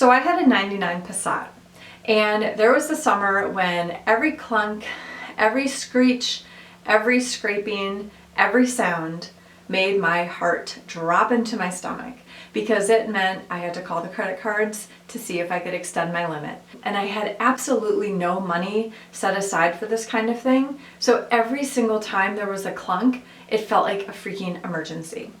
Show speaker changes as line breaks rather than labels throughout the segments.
So I had a 99 Passat, and there was a summer when every clunk, every screech, every scraping, every sound made my heart drop into my stomach, because it meant I had to call the credit cards to see if I could extend my limit. And I had absolutely no money set aside for this kind of thing. So every single time there was a clunk, it felt like a freaking emergency.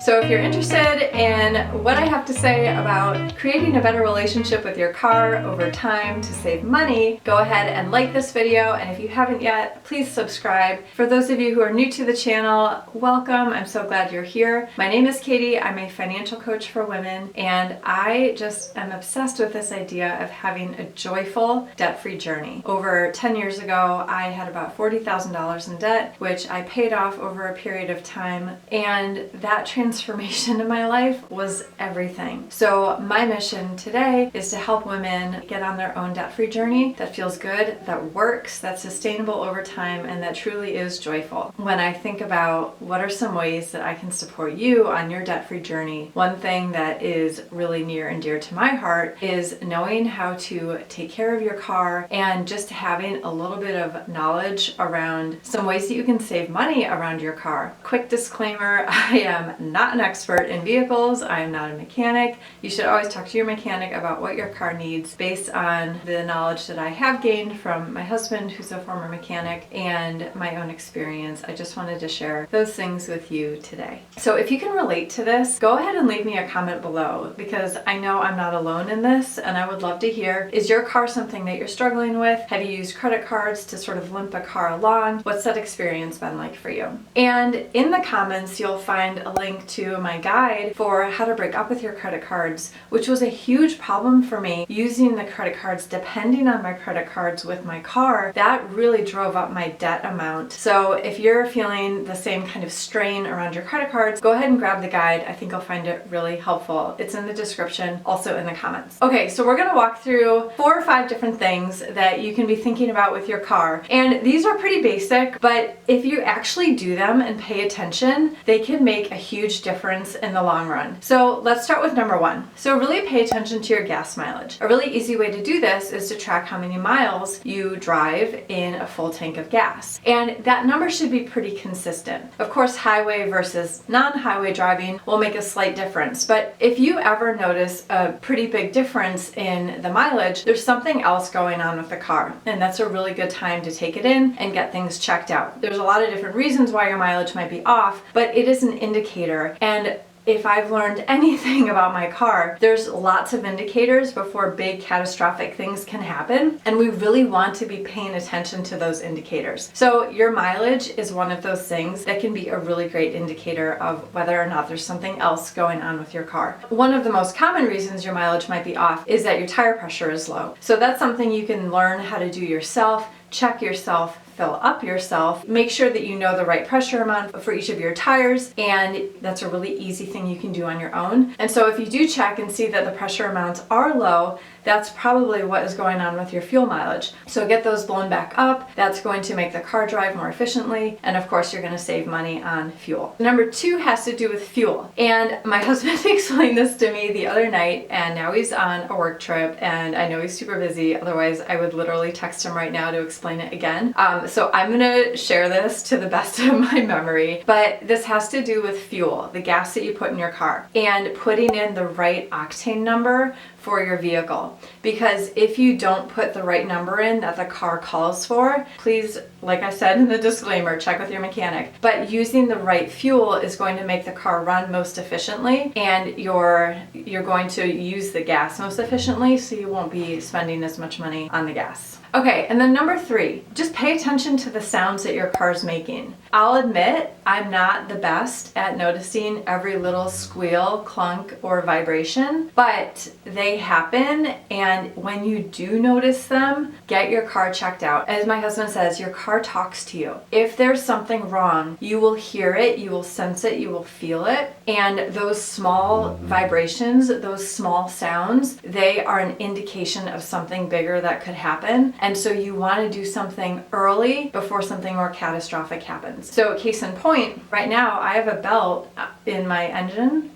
So if you're interested in what I have to say about creating a better relationship with your car over time to save money, go ahead and like this video, and if you haven't yet, please subscribe. For those of you who are new to the channel, welcome. I'm so glad you're here. My name is Katie. I'm a financial coach for women, and I just am obsessed with this idea of having a joyful, debt-free journey. Over 10 years ago, I had about $40,000 in debt, which I paid off over a period of time, and that transformation in my life was everything. So my mission today is to help women get on their own debt-free journey that feels good, that works, that's sustainable over time, and that truly is joyful. When I think about what are some ways that I can support you on your debt-free journey, one thing that is really near and dear to my heart is knowing how to take care of your car and just having a little bit of knowledge around some ways that you can save money around your car. Quick disclaimer, I am not an expert in vehicles. I am not a mechanic. You should always talk to your mechanic about what your car needs based on the knowledge that I have gained from my husband, who's a former mechanic, and my own experience. I just wanted to share those things with you today. So if you can relate to this, go ahead and leave me a comment below, because I know I'm not alone in this, and I would love to hear, is your car something that you're struggling with? Have you used credit cards to sort of limp a car along? What's that experience been like for you? And in the comments, you'll find a link to my guide for how to break up with your credit cards, which was a huge problem for me using the credit cards, depending on my credit cards with my car. That really drove up my debt amount. So if you're feeling the same kind of strain around your credit cards, go ahead and grab the guide. I think you'll find it really helpful. It's in the description, also in the comments. Okay, so we're gonna walk through 4 or 5 different things that you can be thinking about with your car. And these are pretty basic, but if you actually do them and pay attention, they can make a huge difference in the long run. So let's start with number 1. So really pay attention to your gas mileage. A really easy way to do this is to track how many miles you drive in a full tank of gas. And that number should be pretty consistent. Of course, highway versus non-highway driving will make a slight difference, but if you ever notice a pretty big difference in the mileage, there's something else going on with the car, and that's a really good time to take it in and get things checked out. There's a lot of different reasons why your mileage might be off, but it is an indicator. And if I've learned anything about my car, there's lots of indicators before big catastrophic things can happen, and we really want to be paying attention to those indicators. So your mileage is one of those things that can be a really great indicator of whether or not there's something else going on with your car. One of the most common reasons your mileage might be off is that your tire pressure is low. So that's something you can learn how to do yourself. Check yourself, fill up yourself, make sure that you know the right pressure amount for each of your tires, and that's a really easy thing you can do on your own. And so if you do check and see that the pressure amounts are low, that's probably what is going on with your fuel mileage. So get those blown back up. That's going to make the car drive more efficiently, and of course you're going to save money on fuel. Number 2 has to do with fuel. And my husband explained this to me the other night, and now he's on a work trip, and I know he's super busy, otherwise I would literally text him right now to explain it again. So I'm gonna share this to the best of my memory, but this has to do with fuel, the gas that you put in your car, and putting in the right octane number for your vehicle. Because if you don't put the right number in that the car calls for, please, like I said in the disclaimer, check with your mechanic. But using the right fuel is going to make the car run most efficiently, and you're going to use the gas most efficiently, so you won't be spending as much money on the gas. Okay, and then number 3, just pay attention to the sounds that your car's making. I'll admit I'm not the best at noticing every little squeal, clunk, or vibration, but they happen, and when you do notice them, get your car checked out. As my husband says, your car talks to you. If there's something wrong, you will hear it, you will sense it, you will feel it, and those small vibrations, those small sounds, they are an indication of something bigger that could happen. And so you want to do something early before something more catastrophic happens. So case in point, right now I have a belt in my engine.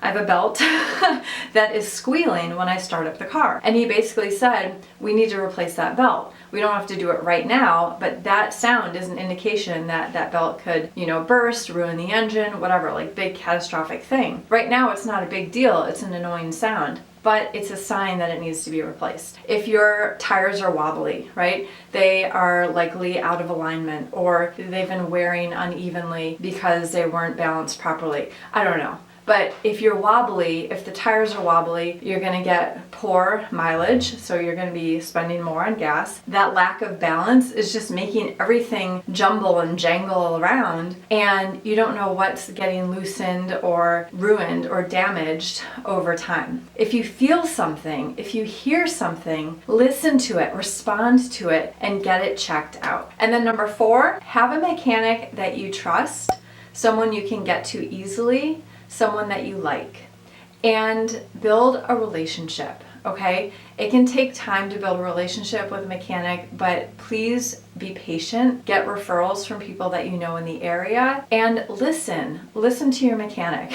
I have a belt that is squealing when I start up the car. And he basically said, we need to replace that belt. We don't have to do it right now, but that sound is an indication that that belt could, burst, ruin the engine, whatever, like big catastrophic thing. Right now it's not a big deal, it's an annoying sound, but it's a sign that it needs to be replaced. If your tires are wobbly, right, they are likely out of alignment, or they've been wearing unevenly because they weren't balanced properly. I don't know. But if you're wobbly, if the tires are wobbly, you're gonna get poor mileage, so you're gonna be spending more on gas. That lack of balance is just making everything jumble and jangle around, and you don't know what's getting loosened or ruined or damaged over time. If you feel something, if you hear something, listen to it, respond to it, and get it checked out. And then number 4, have a mechanic that you trust, someone you can get to easily, someone that you like, and build a relationship, okay? It can take time to build a relationship with a mechanic, but please be patient. Get referrals from people that you know in the area, and listen to your mechanic.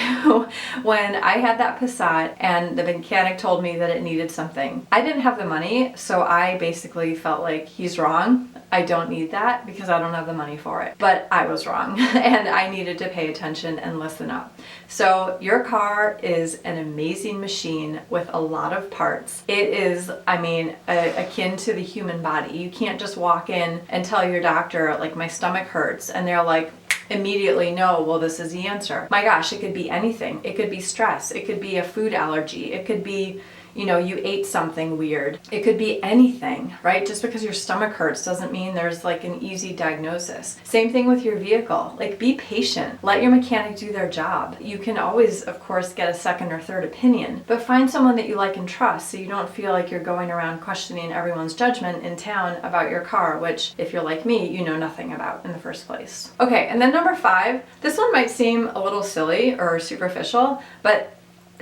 When I had that Passat and the mechanic told me that it needed something, I didn't have the money, so I basically felt like he's wrong. I don't need that because I don't have the money for it. But I was wrong and I needed to pay attention and listen up. So your car is an amazing machine with a lot of parts. It is, akin to the human body. You can't just walk in and tell your doctor, like, my stomach hurts, and they're like, immediately know, well, this is the answer. My gosh, it could be anything. It could be stress. It could be a food allergy. It could be, you ate something weird. It could be anything, right? Just because your stomach hurts doesn't mean there's like an easy diagnosis. Same thing with your vehicle. Like, be patient. Let your mechanic do their job. You can always, of course, get a second or third opinion, but find someone that you like and trust so you don't feel like you're going around questioning everyone's judgment in town about your car, which, if you're like me, you know nothing about in the first place. Okay, and then number 5, this one might seem a little silly or superficial, but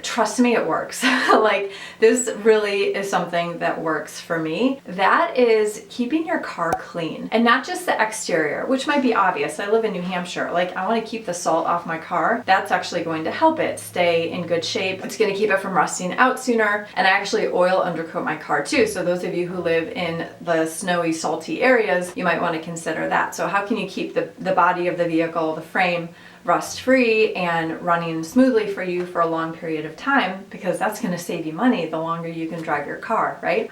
trust me, it works. Like, this really is something that works for me. That is keeping your car clean, and not just the exterior, which might be obvious. I live in New Hampshire. Like, I want to keep the salt off my car. That's actually going to help it stay in good shape. It's going to keep it from rusting out sooner. And I actually oil undercoat my car too. So those of you who live in the snowy, salty areas, you might want to consider that. So how can you keep the body of the vehicle, the frame, rust-free and running smoothly for you for a long period of time, because that's going to save you money the longer you can drive your car, right?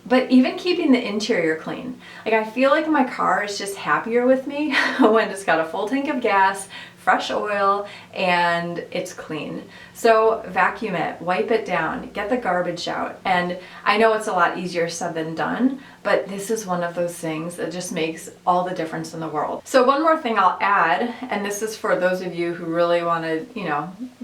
But even keeping the interior clean. Like, I feel like my car is just happier with me when it's got a full tank of gas, fresh oil, and it's clean. So vacuum it, wipe it down, get the garbage out. And I know it's a lot easier said than done, but this is one of those things that just makes all the difference in the world. So one more thing I'll add, and this is for those of you who really want to,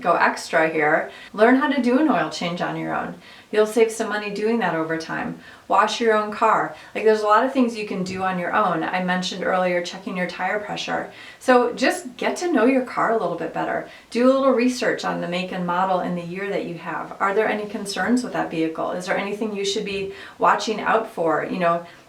go extra here, learn how to do an oil change on your own. You'll save some money doing that over time. Wash your own car. Like, there's a lot of things you can do on your own. I mentioned earlier checking your tire pressure. So just get to know your car a little bit better. Do a little research on the make and model and the year that you have. Are there any concerns with that vehicle? Is there anything you should be watching out for?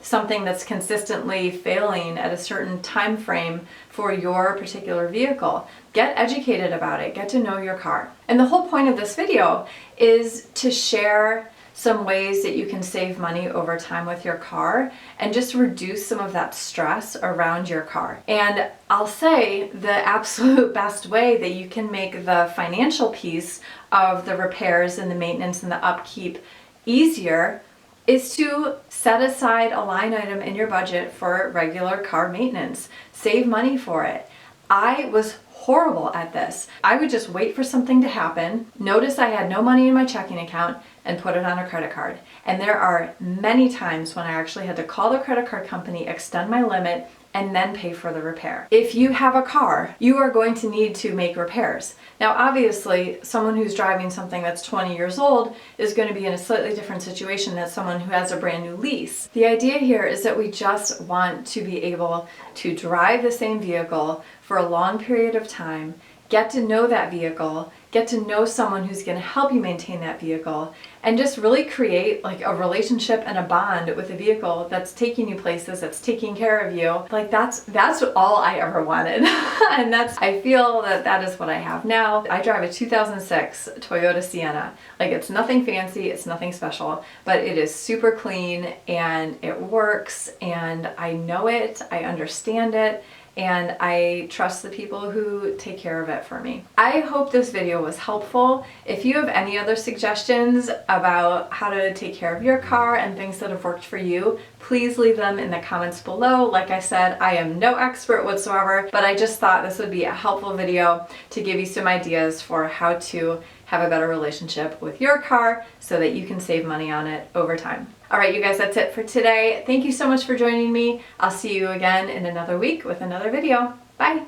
Something that's consistently failing at a certain time frame for your particular vehicle. Get educated about it. Get to know your car. And the whole point of this video is to share some ways that you can save money over time with your car and just reduce some of that stress around your car. And I'll say the absolute best way that you can make the financial piece of the repairs and the maintenance and the upkeep easier is to set aside a line item in your budget for regular car maintenance. Save money for it. I was horrible at this. I would just wait for something to happen, notice I had no money in my checking account, and put it on a credit card. And there are many times when I actually had to call the credit card company, extend my limit, and then pay for the repair. If you have a car, you are going to need to make repairs. Now, obviously, someone who's driving something that's 20 years old is going to be in a slightly different situation than someone who has a brand new lease. The idea here is that we just want to be able to drive the same vehicle for a long period of time, get to know that vehicle, get to know someone who's going to help you maintain that vehicle, and just really create like a relationship and a bond with a vehicle that's taking you places, that's taking care of you. Like that's all I ever wanted. And I feel that is what I have now. I drive a 2006 Toyota Sienna. Like it's nothing fancy, it's nothing special, but it is super clean and it works, and I know it, I understand it, and I trust the people who take care of it for me. I hope this video was helpful. If you have any other suggestions about how to take care of your car and things that have worked for you, please leave them in the comments below. Like I said, I am no expert whatsoever, but I just thought this would be a helpful video to give you some ideas for how to have a better relationship with your car so that you can save money on it over time. All right, you guys, that's it for today. Thank you so much for joining me. I'll see you again in another week with another video. Bye.